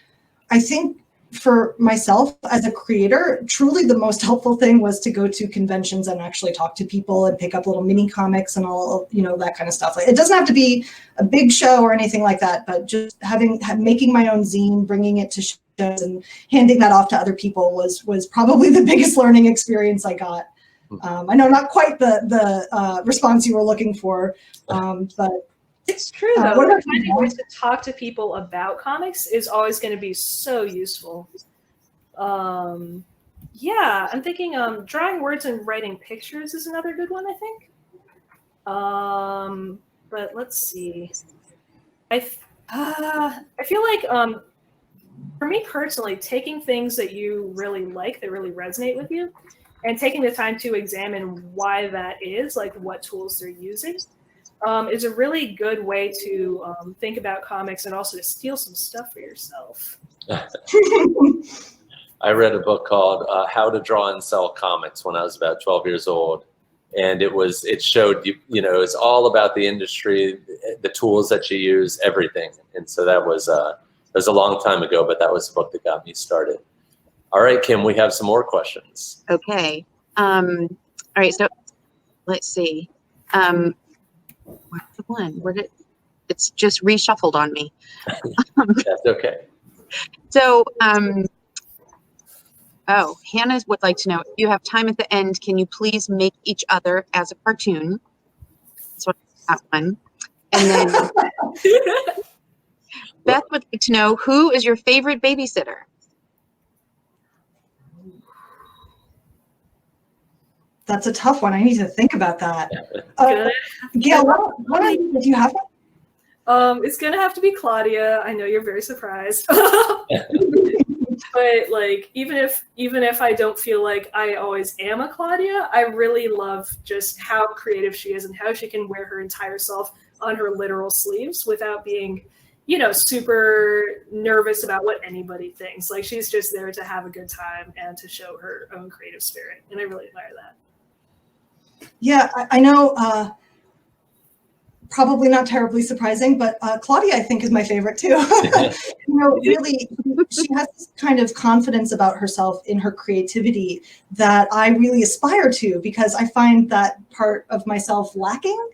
I think for myself as a creator, truly the most helpful thing was to go to conventions and actually talk to people and pick up little mini comics and all, that kind of stuff. Like, it doesn't have to be a big show or anything like that, but just making my own zine, bringing it to shows and handing that off to other people was probably the biggest learning experience I got. I know not quite the response you were looking for, but it's true though. Finding ways to talk to people about comics is always going to be so useful. Yeah, I'm thinking drawing words and writing pictures is another good one, I think. But let's see. I feel like for me personally, taking things that you really like, that really resonate with you, and taking the time to examine why that is, like what tools they're using, is a really good way to think about comics and also to steal some stuff for yourself. I read a book called How to Draw and Sell Comics when I was about 12 years old. And it showed you, it's all about the industry, the tools that you use, everything. And so that was a long time ago, but that was the book that got me started. All right, Kim, we have some more questions. Okay. All right, so let's see. What's the one? It's just reshuffled on me. That's okay. So, Hannah would like to know, if you have time at the end, can you please make each other as a cartoon? So that one. And then Beth would like to know, who is your favorite babysitter? That's a tough one. I need to think about that. Gale, do you have one? It's gonna have to be Claudia. I know you're very surprised. But like, even if I don't feel like I always am a Claudia, I really love just how creative she is and how she can wear her entire self on her literal sleeves without being, super nervous about what anybody thinks. Like, she's just there to have a good time and to show her own creative spirit, and I really admire that. Yeah, I know. Probably not terribly surprising, but Claudia, I think, is my favorite too. Really, she has this kind of confidence about herself in her creativity that I really aspire to, because I find that part of myself lacking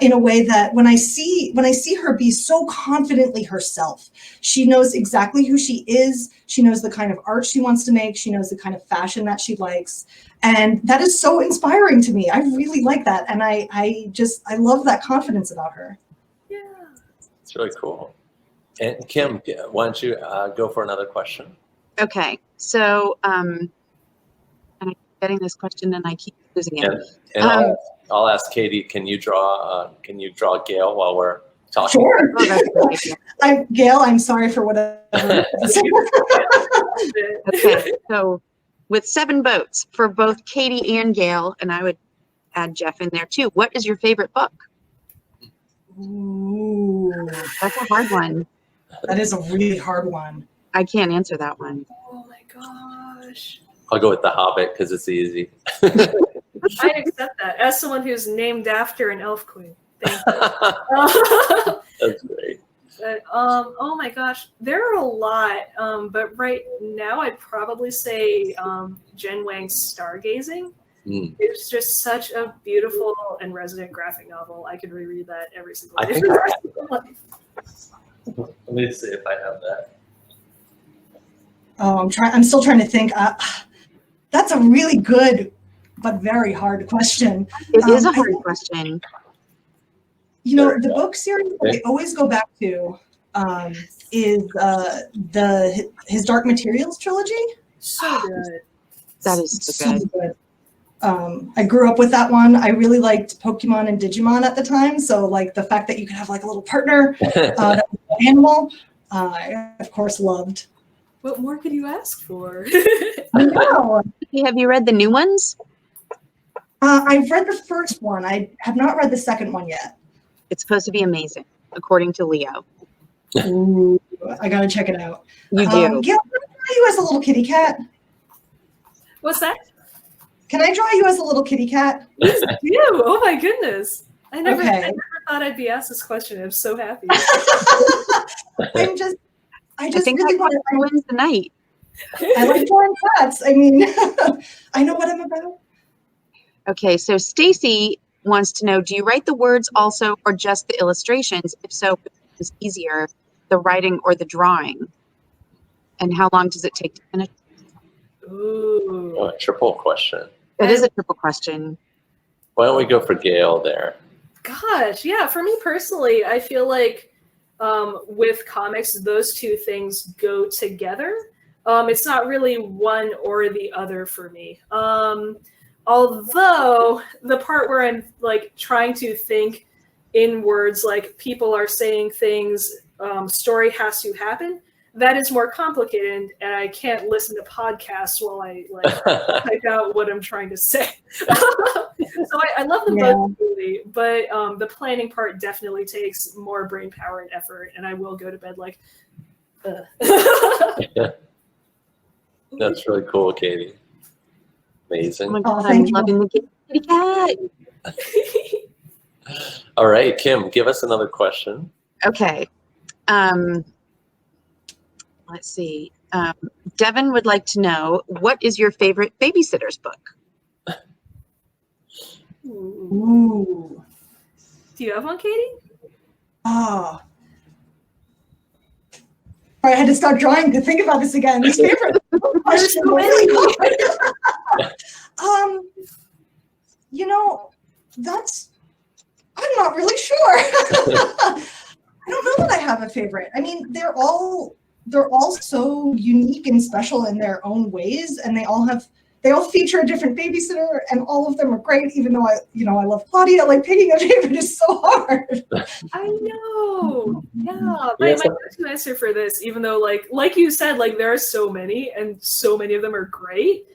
in a way that when I see her be so confidently herself, she knows exactly who she is. She knows the kind of art she wants to make. She knows the kind of fashion that she likes. And that is so inspiring to me. I really like that. And I love that confidence about her. Yeah. It's really cool. And Kim, why don't you go for another question? Okay. So, and I'm getting this question and I keep losing it. And I'll ask Katy, can you draw Gale while we're talking? Sure. Oh, that's a good idea. Gale, I'm sorry for whatever. Okay. So, with 7 votes for both Katy and Gale, and I would add Jeff in there too, what is your favorite book? Ooh, That's a hard one. that is a really hard one. I can't answer that one. Oh my gosh. I'll go with The Hobbit because it's easy. I accept that as someone who's named after an elf queen. Thank you. That's great. But, oh my gosh, there are a lot. But right now, I'd probably say Jen Wang's Stargazing. It's just such a beautiful and resonant graphic novel. I could reread that every single day. Let me see if I have that. Oh, I'm still trying to think. That's a really good but very hard question. It is a hard question. The book series that I always go back to is his Dark Materials trilogy. So good. That is so good. I grew up with that one. I really liked Pokemon and Digimon at the time. So like the fact that you could have like a little partner that was an animal I, of course, loved. What more could you ask for? No. Have you read the new ones? I've read the first one. I have not read the second one yet. It's supposed to be amazing, according to Leo. Ooh, I gotta check it out. You do. Gale, can I draw you as a little kitty cat? What's that? Can I draw you as a little kitty cat? Please do. Oh my goodness. I never Okay. thought I'd be asked this question. I'm so happy. I just I think really that's want what wins the night. I like drawing cats. I mean, I know what I'm about. Okay, so Stacy wants to know, do you write the words also or just the illustrations? If so, which is easier, the writing or the drawing? And how long does it take to finish? Ooh. Oh, a triple question. That is a triple question. Why don't we go for Gale there? Gosh, yeah. For me personally, I feel like with comics, those two things go together. It's not really one or the other for me. Although the part where I'm like trying to think in words, like people are saying things, story has to happen, that is more complicated, and I can't listen to podcasts while I like type out what I'm trying to say. So I love them both really, but the planning part definitely takes more brain power and effort, and I will go to bed like, That's really cool, Katie. Amazing. Oh my God, I'm thank you. loving the kitty cat. All right, Kim, give us another question. Okay. Let's see. Devin would like to know, what is your favorite Babysitter's book? Ooh. Do you have one, Katie? Oh. All right, I had to start drawing to think about this again. This favorite question. You know, I'm not really sure. I don't know that I have a favorite. I mean, they're all so unique and special in their own ways, and they all feature a different babysitter, and all of them are great. Even though I love Claudia, like picking a favorite is so hard. I know. Yeah. My go-to answer for this, even though like you said, like there are so many and so many of them are great.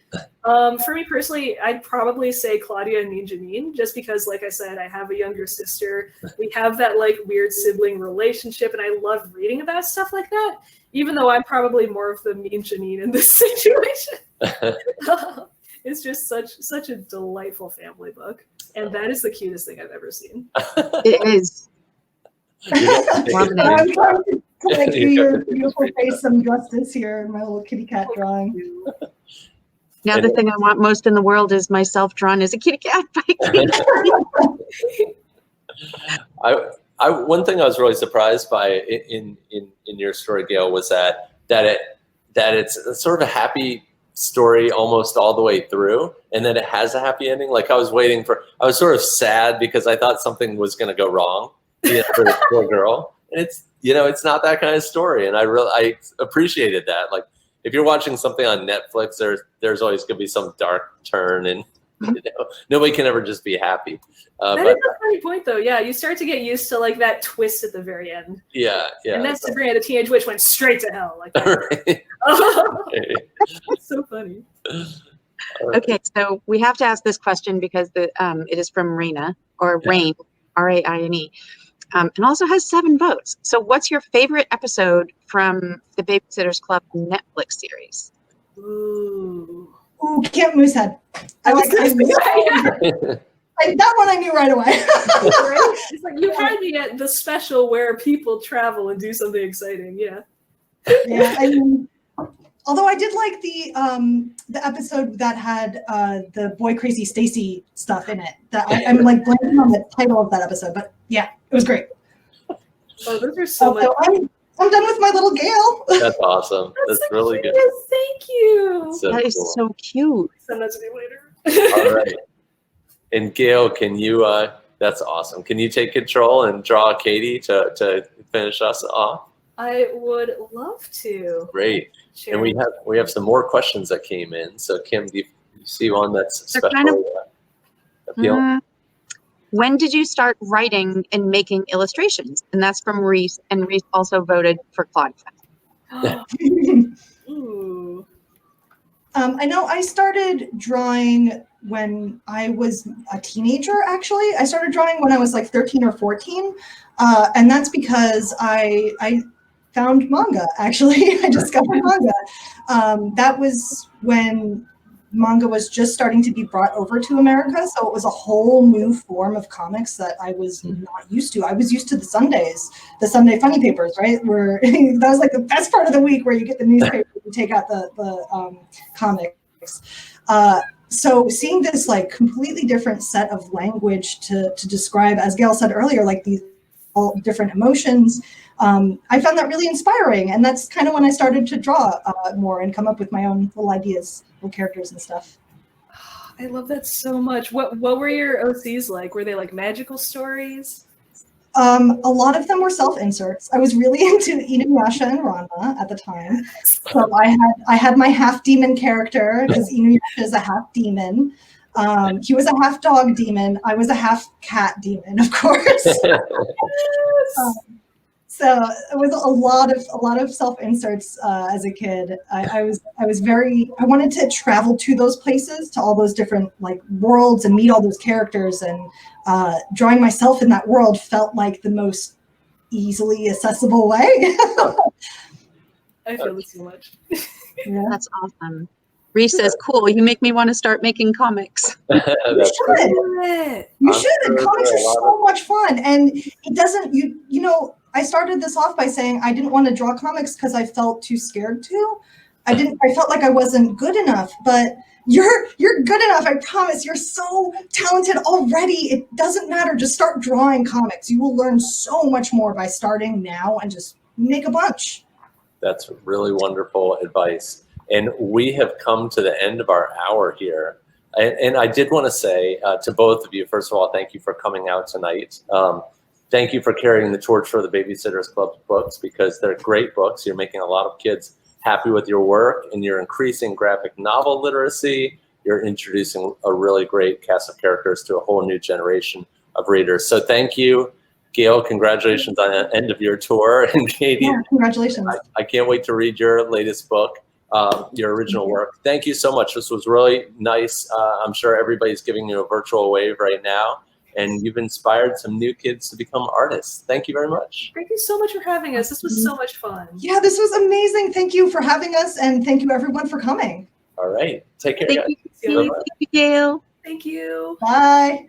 For me personally, I'd probably say Claudia and Mean Janine, just because, like I said, I have a younger sister. We have that like weird sibling relationship, and I love reading about stuff like that. Even though I'm probably more of the Mean Janine in this situation. It's just such a delightful family book, and that is the cutest thing I've ever seen. It is. I'm trying to like do your beautiful face some justice here in my little kitty cat drawing. Now the thing I want most in the world is myself drawn as a kitty cat by Katie. One thing I was really surprised by in your story, Gale, was that it's sort of a happy story almost all the way through, and then it has a happy ending. Like I was sort of sad because I thought something was going to go wrong for the poor girl, and it's not that kind of story, and I appreciated that. Like if you're watching something on Netflix, there's always going to be some dark turn, and nobody can ever just be happy. That is a funny point, though. Yeah, you start to get used to like that twist at the very end. Yeah. And then Sabrina the Teenage Witch went straight to hell. Like that. It's so funny. Okay, so we have to ask this question because it is from Raina, or Rain, R-A-I-N-E, and also has 7 votes. So what's your favorite episode from the Babysitters Club Netflix series? Ooh, Camp Moosehead. That one I knew right away. Right? It's like you had me at the special where people travel and do something exciting. Yeah. Yeah, I mean, although I did like the episode that had the Boy Crazy Stacy stuff in it. That I'm like blanking on the title of that episode, but yeah, it was great. Oh, those are so much. I'm done with my little Gale. That's awesome. That's so really cute. good. Thank you. That is so cute. Send that to me later. All right. And Gale, can you? That's awesome. Can you take control and draw Katie to finish us off? I would love to. Great. Sure. And we have some more questions that came in. So Kim, do you see one that's They're special? kind of- appealing? when did you start writing and making illustrations? And that's from Reese, and Reese also voted for Claude. Ooh. I know I started drawing when I was a teenager, actually. I started drawing when I was like 13 or 14. And that's because I found manga, actually. I discovered manga. That was when manga was just starting to be brought over to America. So it was a whole new form of comics that I was not used to. I was used to the Sundays, the Sunday funny papers, right? Where that was like the best part of the week, where you get the newspaper and take out the comics. So seeing this like completely different set of language to describe, as Gale said earlier, like these all different emotions, I found that really inspiring. And that's kind of when I started to draw more and come up with my own little ideas, little characters and stuff. I love that so much. What were your OCs like? Were they like magical stories? A lot of them were self-inserts. I was really into Inuyasha and Ranma at the time. So I had my half-demon character, because Inuyasha is a half-demon. He was a half-dog demon. I was a half-cat demon, of course. So it was a lot of self-inserts as a kid. I wanted to travel to those places, to all those different like worlds, and meet all those characters, and drawing myself in that world felt like the most easily accessible way. I feel this so much. Yeah. That's awesome. Reese says, cool, you make me want to start making comics. You should. Comics are so much fun. And it doesn't, you know, I started this off by saying I didn't want to draw comics because I felt too scared to. I felt like I wasn't good enough, but you're good enough. I promise. You're so talented already. It doesn't matter. Just start drawing comics. You will learn so much more by starting now, and just make a bunch. That's really wonderful advice. And we have come to the end of our hour here. And I did want to say to both of you, first of all, thank you for coming out tonight. Thank you for carrying the torch for the Babysitters Club books, because they're great books. You're making a lot of kids happy with your work, and you're increasing graphic novel literacy. You're introducing a really great cast of characters to a whole new generation of readers. So thank you. Gale, congratulations on the end of your tour. And Katy, yeah, congratulations. I can't wait to read your latest book, your original work. Thank you so much. This was really nice. I'm sure everybody's giving you a virtual wave right now, and you've inspired some new kids to become artists. Thank you very much. Thank you so much for having us. This was so much fun. Yeah, this was amazing. Thank you for having us, and thank you everyone for coming. All right. Take care. Thank you, Gale. Thank you. Bye.